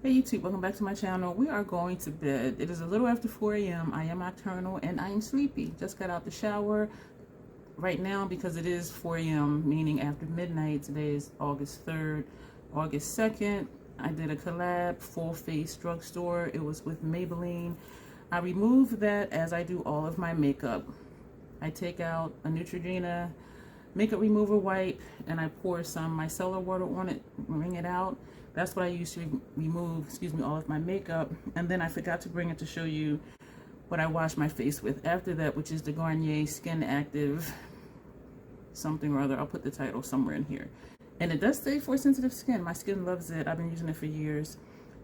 Hey YouTube, welcome back to my channel. We are going to bed. It is a little after 4 a.m. I am nocturnal and I am sleepy. Just got out the shower right now because it is 4 a.m. meaning after midnight. Today is August 3rd. August 2nd, I did a collab, full face drugstore. It was with Maybelline. I remove that as I do all of my makeup. I take out a Neutrogena makeup remover wipe and I pour some micellar water on it, wring it out. That's what I use to remove, all of my makeup. And then I forgot to bring it to show you what I wash my face with after that, which is the Garnier Skin Active something or other. I'll put the title somewhere in here. And it does say for sensitive skin. My skin loves it. I've been using it for years.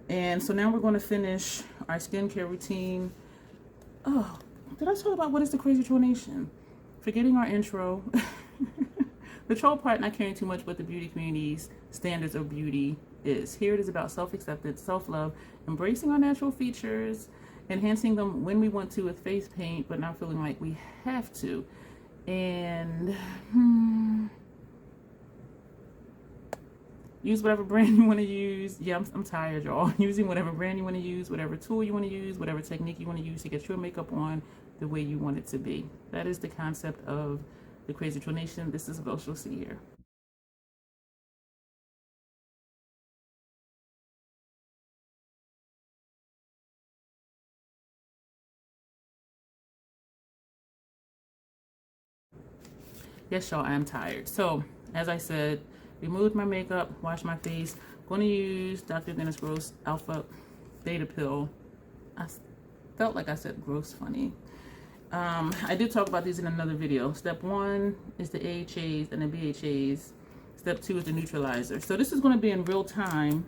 And so now we're going to finish our skincare routine. Oh, did I talk about what is the crazy tronation? Forgetting our intro. The troll part, not caring too much what the beauty community's standards of beauty is. Here it is about self-acceptance, self-love, embracing our natural features, enhancing them when we want to with face paint, but not feeling like we have to. And use whatever brand you want to use. Yeah, I'm tired, y'all. Using whatever brand you want to use, whatever tool you want to use, whatever technique you want to use to get your makeup on the way you want it to be. That is the concept of the crazy tronation. This is what you'll see here. Yes, y'all, I am tired. So, as I said, removed my makeup, washed my face. Going to use Dr. Dennis Gross Alpha Beta Pill. I felt like I said gross funny. I did talk about these in another video. Step 1 is the AHAs and the BHAs. Step 2 is the neutralizer. So this is going to be in real time.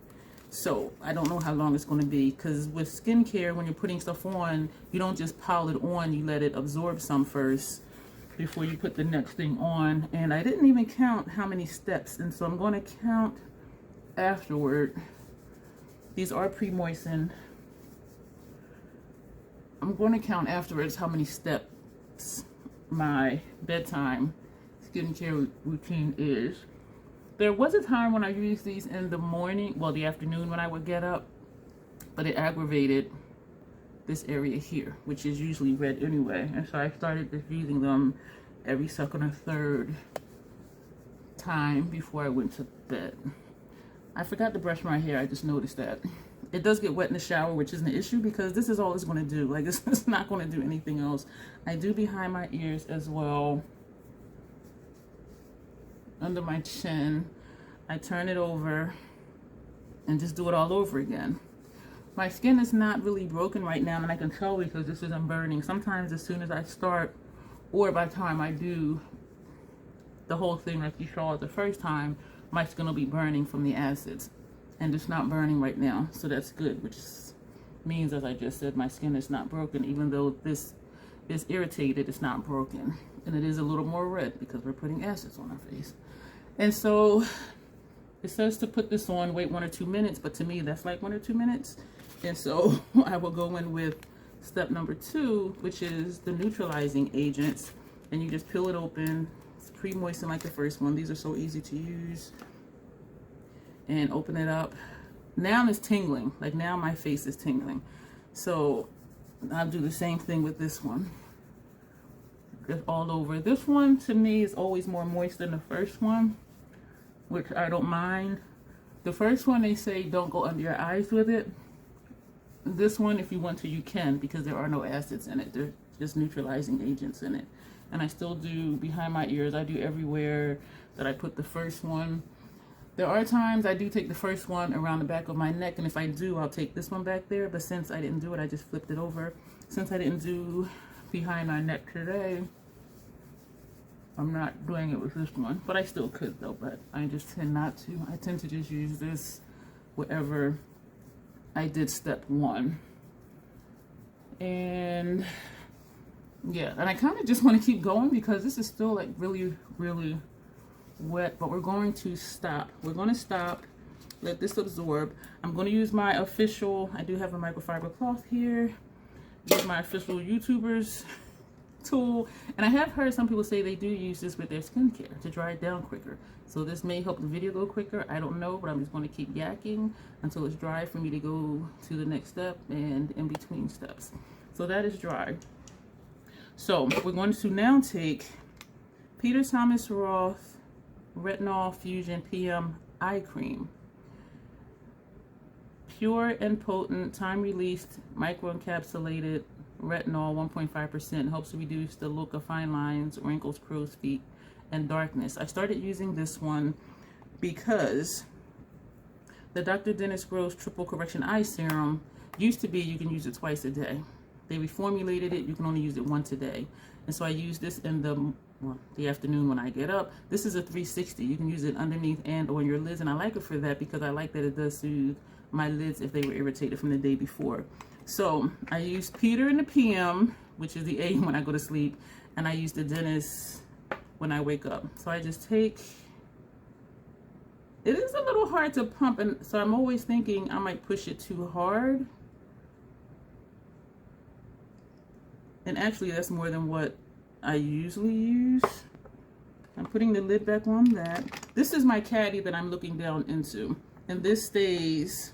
So I don't know how long it's going to be, because with skincare, when you're putting stuff on, you don't just pile it on. You let it absorb some first before you put the next thing on. And I didn't even count how many steps, and so I'm going to count afterward. These are pre-moistened. I'm going to count afterwards how many steps my bedtime skincare routine is. There was a time when I used these in the morning, well, the afternoon when I would get up, but it aggravated this area here, which is usually red anyway. And so I started just using them every second or third time before I went to bed. I forgot to brush my hair. I just noticed that. It does get wet in the shower, which isn't an issue because this is all it's going to do. Like, it's not going to do anything else. I do behind my ears as well. Under my chin. I turn it over and just do it all over again. My skin is not really broken right now, and I can tell because this isn't burning. Sometimes as soon as I start, or by the time I do the whole thing like you saw the first time, my skin will be burning from the acids. And it's not burning right now, so that's good, which means, as I just said, my skin is not broken. Even though this is irritated, it's not broken. And it is a little more red because we're putting acids on our face. And so it says to put this on, wait 1 or 2 minutes, but to me that's like 1 or 2 minutes. And so I will go in with step number 2, which is the neutralizing agents. And you just peel it open. It's pre-moistened like the first one. These are so easy to use. And open it up. Now it's tingling. Like, now my face is tingling. So I'll do the same thing with this one. Just all over. This one to me is always more moist than the first one, which I don't mind. The first one, they say don't go under your eyes with it. This one, if you want to, you can, because there are no acids in it. They're just neutralizing agents in it. And I still do behind my ears. I do everywhere that I put the first one. There are times I do take the first one around the back of my neck, and if I do, I'll take this one back there. But since I didn't do it, I just flipped it over. Since I didn't do behind my neck today, I'm not doing it with this one. But I still could, though, but I just tend not to. I tend to just use this wherever I did step 1. And yeah, and I kind of just want to keep going because this is still like really, really wet, but we're going to stop. We're going to stop, let this absorb. I'm going to use my official, I do have a microfiber cloth here. Use my official YouTubers tool. And I have heard some people say they do use this with their skincare to dry it down quicker. So this may help the video go quicker. I don't know, but I'm just going to keep yakking until it's dry for me to go to the next step and in between steps. So that is dry. So we're going to now take Peter Thomas Roth Retinol Fusion PM Eye Cream. Pure and potent, time-released, microencapsulated retinol, 1.5%, helps to reduce the look of fine lines, wrinkles, crow's feet, and darkness. I started using this one because the Dr. Dennis Gross Triple Correction Eye Serum used to be you can use it twice a day. They reformulated it, you can only use it once a day. And so I use this in the afternoon when I get up. This is a 360. You can use it underneath and on your lids, and I like it for that because I like that it does soothe my lids if they were irritated from the day before. So I use Peter in the PM, which is the AM when I go to sleep, and I use the Dennis when I wake up. So I just take, it is a little hard to pump, and so I'm always thinking I might push it too hard. And actually that's more than what I usually use. I'm putting the lid back on that. This is my caddy that I'm looking down into, and this stays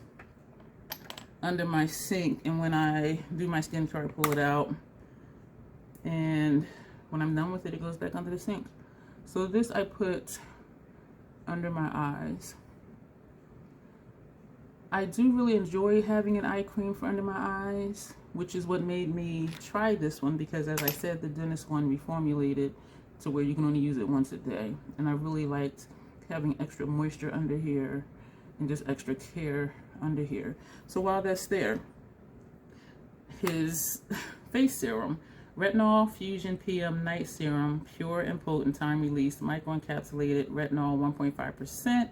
under my sink, and when I do my skincare I pull it out, and when I'm done with it, it goes back under the sink. So this I put under my eyes. I do really enjoy having an eye cream for under my eyes, which is what made me try this one, because as I said, the Dennis one reformulated to where you can only use it once a day, and I really liked having extra moisture under here and just extra care under here. So while that's there, his face serum, Retinol Fusion PM Night Serum, pure and potent, time released, microencapsulated retinol, 1.5%,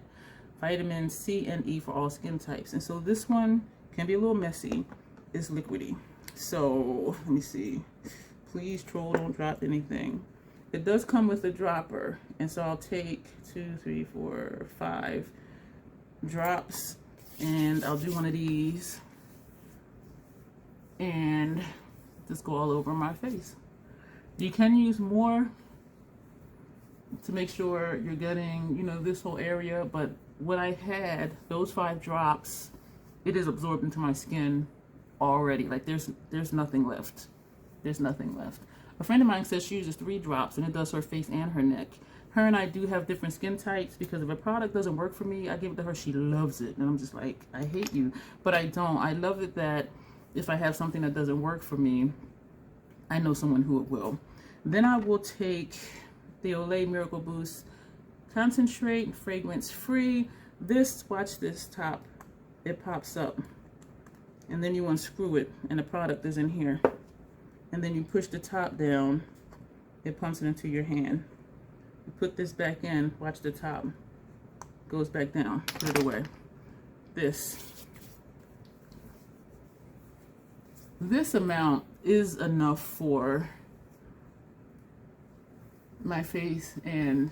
vitamin C and E for all skin types. And so this one can be a little messy. It's liquidy. So let me see. Please, troll, don't drop anything. It does come with a dropper, and so I'll take 2, 3, 4, 5 drops, and I'll do one of these and just go all over my face. You can use more to make sure you're getting, you know, this whole area, but what I had, those 5 drops, it is absorbed into my skin already. Like there's nothing left. There's nothing left. A friend of mine says she uses 3 drops and it does her face and her neck. Her and I do have different skin types, because if a product doesn't work for me, I give it to her, she loves it, and I'm just like, I hate you. But I don't. I love it that if I have something that doesn't work for me, I know someone who it will. Then I will take the Olay Miracle Boost Concentrate, fragrance free. This, watch this top, it pops up, and then you unscrew it and the product is in here, and then you push the top down, it pumps it into your hand. You put this back in, watch the top, goes back down, put it away. This amount is enough for my face and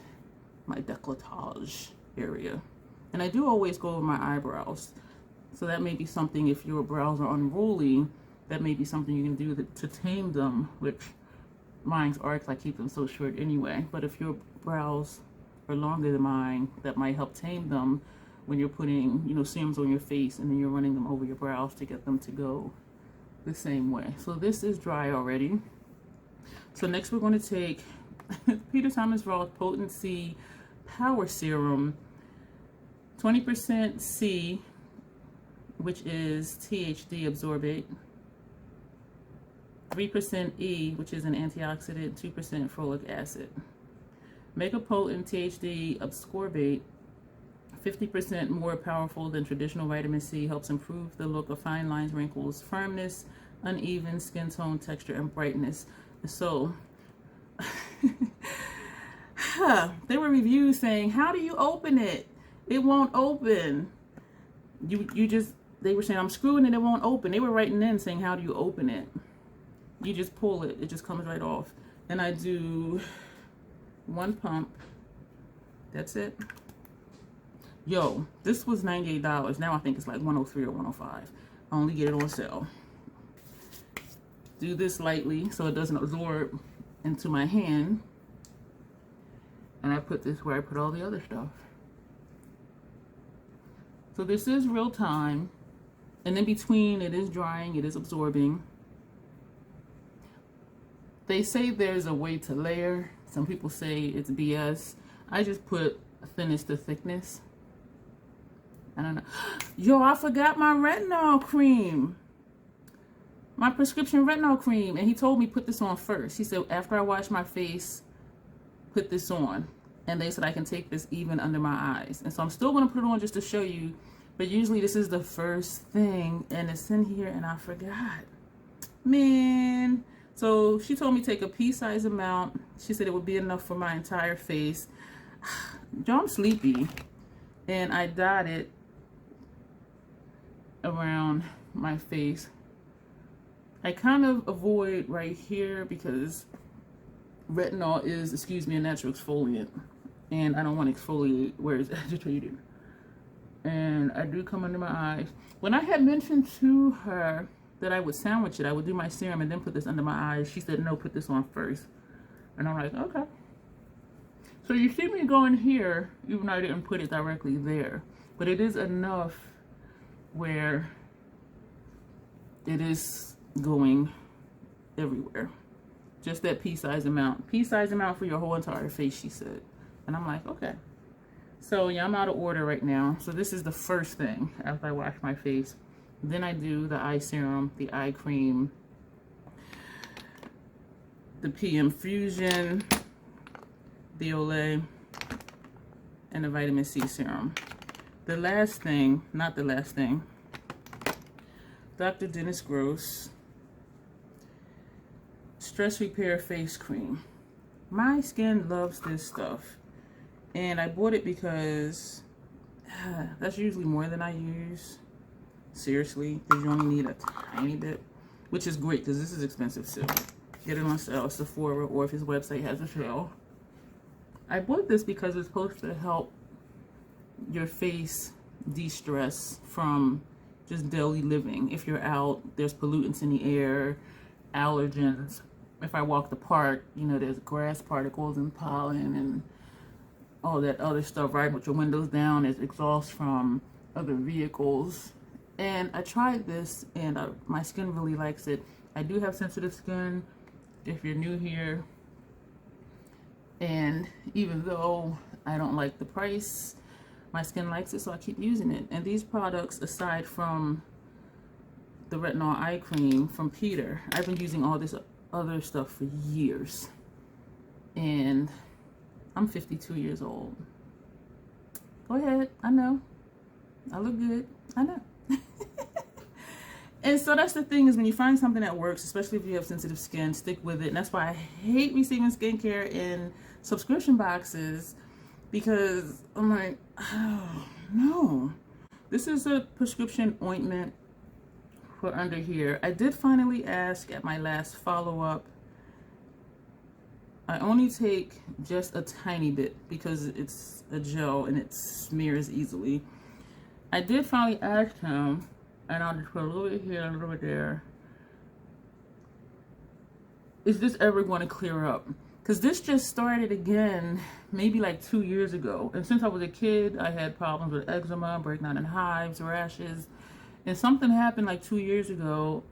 my décolletage area. And I do always go over my eyebrows. So that may be something, if your brows are unruly, that may be something you can do to tame them, which mine's are, because I keep them so short anyway. But if your brows are longer than mine, that might help tame them when you're putting, you know, serums on your face and then you're running them over your brows to get them to go the same way. So this is dry already. So next we're going to take Peter Thomas Roth Potency Power Serum, 20% C, which is THD absorbate, 3% E, which is an antioxidant, 2% folic acid. Mega potent THD ascorbate, 50% more powerful than traditional vitamin C, helps improve the look of fine lines, wrinkles, firmness, uneven skin tone, texture, and brightness. So there were reviews saying, how do you open it? It won't open. They were saying, I'm screwing it, it won't open. They were writing in saying, how do you open it? You just pull it, it just comes right off. And I do 1 pump, that's it. Yo, this was $98. Now I think it's like $103 or $105. I only get it on sale. Do this lightly so it doesn't absorb into my hand, and I put this where I put all the other stuff. So this is real time, and in between it is drying, it is absorbing. They say there's a way to layer. Some people say it's BS. I just put thinnest to thickness. I don't know. Yo, I forgot my retinol cream. My prescription retinol cream. And he told me put this on first. He said after I wash my face, put this on. And they said I can take this even under my eyes. And so I'm still going to put it on just to show you. But usually this is the first thing. And it's in here and I forgot. Man. So she told me take a pea-sized amount. She said it would be enough for my entire face. Yo, I'm sleepy. And I dot it around my face. I kind of avoid right here because retinol is, excuse me, a natural exfoliant. And I don't want to exfoliate where it's agitated. And I do come under my eyes. When I had mentioned to her that I would sandwich it, I would do my serum and then put this under my eyes, she said, no, put this on first. And I'm like, okay. So you see me going here, even though I didn't put it directly there. But it is enough where it is going everywhere. Just that pea-sized amount. Pea-sized amount for your whole entire face, she said. And I'm like, okay. So yeah, I'm out of order right now. So this is the first thing after I wash my face. Then I do the eye serum, the eye cream, the PM Fusion, the Olay, and the vitamin C serum. The last thing, not the last thing, Dr. Dennis Gross Stress Repair Face Cream. My skin loves this stuff. And I bought it because that's usually more than I use. Seriously, because you only need a tiny bit, which is great because this is expensive too. Get it on sale, Sephora, or if his website has a sale. I bought this because it's supposed to help your face de-stress from just daily living. If you're out, there's pollutants in the air, allergens. If I walk the park, you know, there's grass particles and pollen and all that other stuff, right? With your windows down, there's exhaust from other vehicles. And I tried this and my skin really likes it. I do have sensitive skin if you're new here. And even though I don't like the price, my skin likes it, so I keep using it. And these products, aside from the retinol eye cream from Peter, I've been using all this other stuff for years. And I'm 52 years old. Go ahead, I know. I look good, I know. And so that's the thing, is when you find something that works, especially if you have sensitive skin, stick with it. And that's why I hate receiving skincare in subscription boxes, because I'm like, oh no. This is a prescription ointment for under here. I did finally ask at my last follow-up. I only take just a tiny bit because it's a gel and it smears easily. I did finally ask him, and I'll just put a little bit here, a little bit there. Is this ever going to clear up? Because this just started again maybe like 2 years ago. And since I was a kid, I had problems with eczema, breakdown in hives, rashes. And something happened like 2 years ago.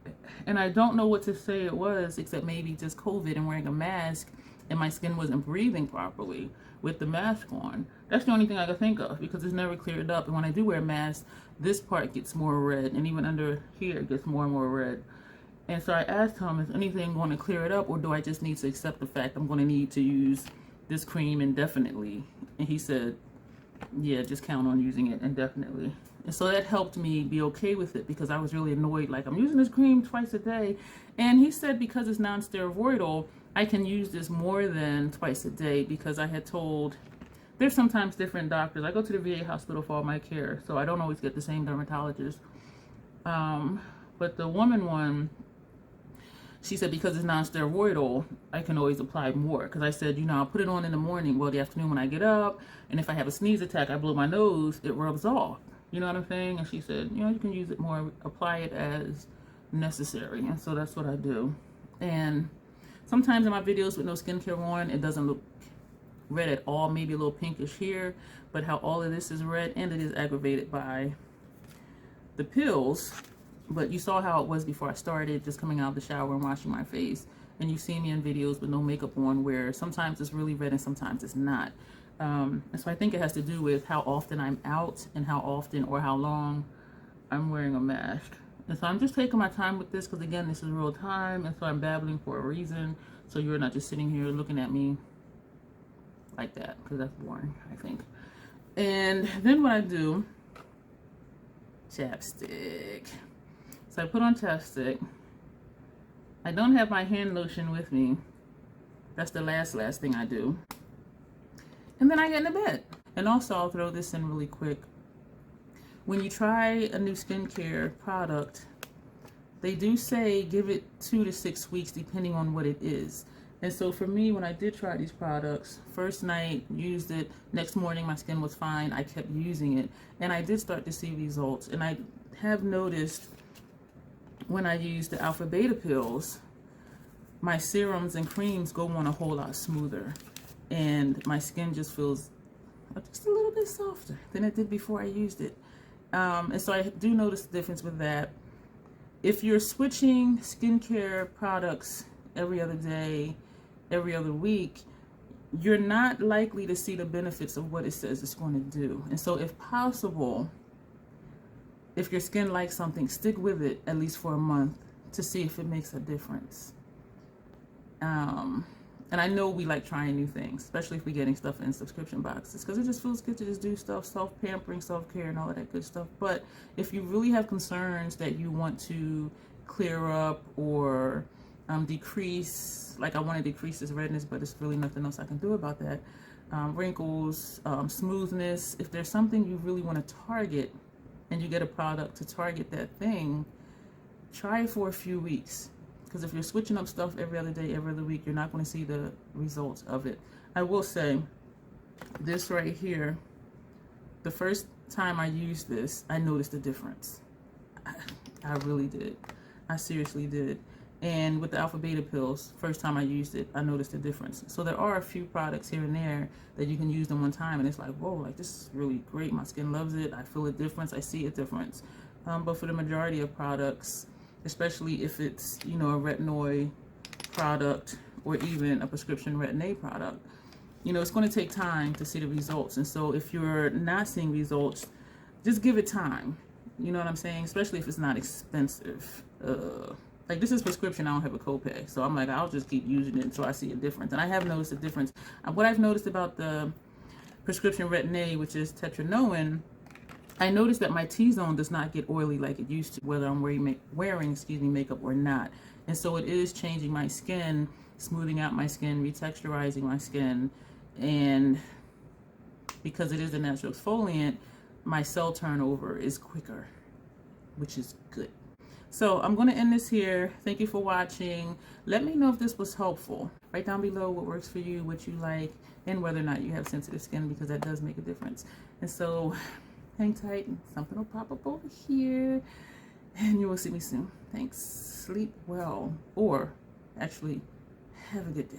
And I don't know what to say it was, except maybe just COVID and wearing a mask. And my skin wasn't breathing properly with the mask on. That's the only thing I can think of, because it's never cleared up. And when I do wear a mask, this part gets more red, and even under here it gets more and more red. And so I asked him, is anything going to clear it up, or do I just need to accept the fact I'm going to need to use this cream indefinitely? And he said, yeah, just count on using it indefinitely. And so that helped me be okay with it, because I was really annoyed, like, I'm using this cream twice a day. And he said because it's non-steroidal, I can use this more than twice a day, because I had told, there's sometimes different doctors. I go to the VA hospital for all my care, so I don't always get the same dermatologist. But the woman one, she said because it's non-steroidal, I can always apply more. Because I said, you know, I'll put it on in the morning, well, the afternoon when I get up, and if I have a sneeze attack, I blow my nose, it rubs off. You know what I'm saying? And she said, you know, you can use it more, apply it as necessary. And so that's what I do. And Sometimes in my videos with no skincare on, it doesn't look red at all, maybe a little pinkish here, but how all of this is red, and it is aggravated by the pills. But you saw how it was before I started, just coming out of the shower and washing my face. And you've seen me in videos with no makeup on where sometimes it's really red and sometimes it's not. And so I think it has to do with how often I'm out and how often or how long I'm wearing a mask. And so I'm just taking my time with this because, again, this is real time. And so I'm babbling for a reason. So you're not just sitting here looking at me like that, because that's boring, I think. And then what I do, chapstick. So I put on chapstick. I don't have my hand lotion with me. That's the last thing I do. And then I get into bed. And also, I'll throw this in really quick. When you try a new skincare product, they do say give it 2 to 6 weeks depending on what it is. And so for me, when I did try these products, first night, used it, next morning my skin was fine, I kept using it, and I did start to see results. And I have noticed when I use the alpha beta pills, my serums and creams go on a whole lot smoother, and my skin just feels just a little bit softer than it did before I used it. And so I do notice the difference with that. If you're switching skincare products every other day, every other week, you're not likely to see the benefits of what it says it's going to do. And so if possible, if your skin likes something, stick with it at least for a month to see if it makes a difference. And I know we like trying new things, especially if we're getting stuff in subscription boxes, because it just feels good to just do stuff, self-pampering, self-care, and all of that good stuff. But if you really have concerns that you want to clear up or decrease, like I want to decrease this redness, but there's really nothing else I can do about that, wrinkles, smoothness, if there's something you really want to target and you get a product to target that thing, try it for a few weeks. Because if you're switching up stuff every other day, every other week, you're not going to see the results of it. I will say, this right here, the first time I used this, I noticed a difference. I really did. I seriously did. And with the alpha beta pills, first time I used it, I noticed a difference. So there are a few products here and there that you can use them one time, and it's like, whoa, like this is really great. My skin loves it. I feel a difference. I see a difference. But for the majority of products, especially if it's, you know, a retinoid product or even a prescription retin-A product, you know, it's going to take time to see the results. And so if you're not seeing results, just give it time. You know what I'm saying? Especially if it's not expensive. Like this is prescription, I don't have a copay. So I'm like, I'll just keep using it until I see a difference. And I have noticed a difference. What I've noticed about the prescription retin-A, which is tetranoin, I noticed that my T-zone does not get oily like it used to, whether I'm wearing makeup or not. And so it is changing my skin, smoothing out my skin, retexturizing my skin. And because it is a natural exfoliant, my cell turnover is quicker, which is good. So I'm going to end this here. Thank you for watching. Let me know if this was helpful. Write down below what works for you, what you like, and whether or not you have sensitive skin, because that does make a difference. And so hang tight, and something will pop up over here, and you will see me soon. Thanks. Sleep well, or actually, have a good day.